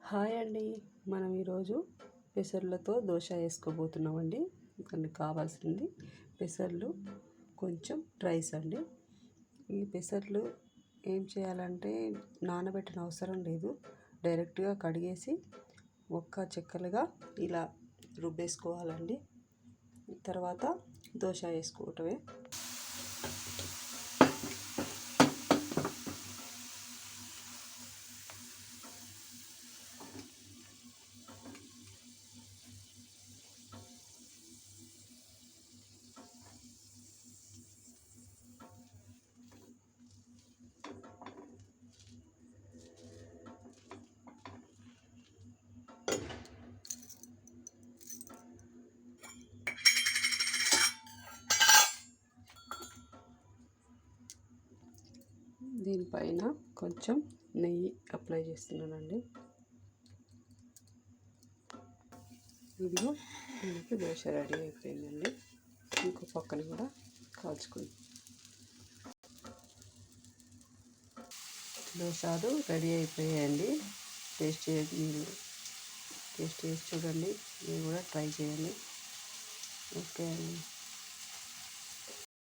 Hi అండి. మనం ఈరోజు పెసర్లతో దోశ వేసుకోబోతున్నామండి. దానికి కావాల్సింది పెసర్లు, కొంచెం రైస్ అండి. ఈ పెసర్లు ఏం చేయాలంటే నానబెట్టిన అవసరం లేదు, డైరెక్ట్గా కడిగేసి ఒక్క చెక్కలుగా ఇలా రుబ్బేసుకోవాలండి. తర్వాత దోశ వేసుకోవటమే. దీనిపైన కొంచెం నెయ్యి అప్లై చేస్తున్నానండి. ఇదిగో మనకి దోశ రెడీ అయిపోయిందండి. ఇంకో పక్కన కూడా కాల్చుకుంది. దోశలు రెడీ అయిపోయాయండి. టేస్ట్ చేసి చూడండి, మీరు కూడా ట్రై చేయండి. ఓకే అండి.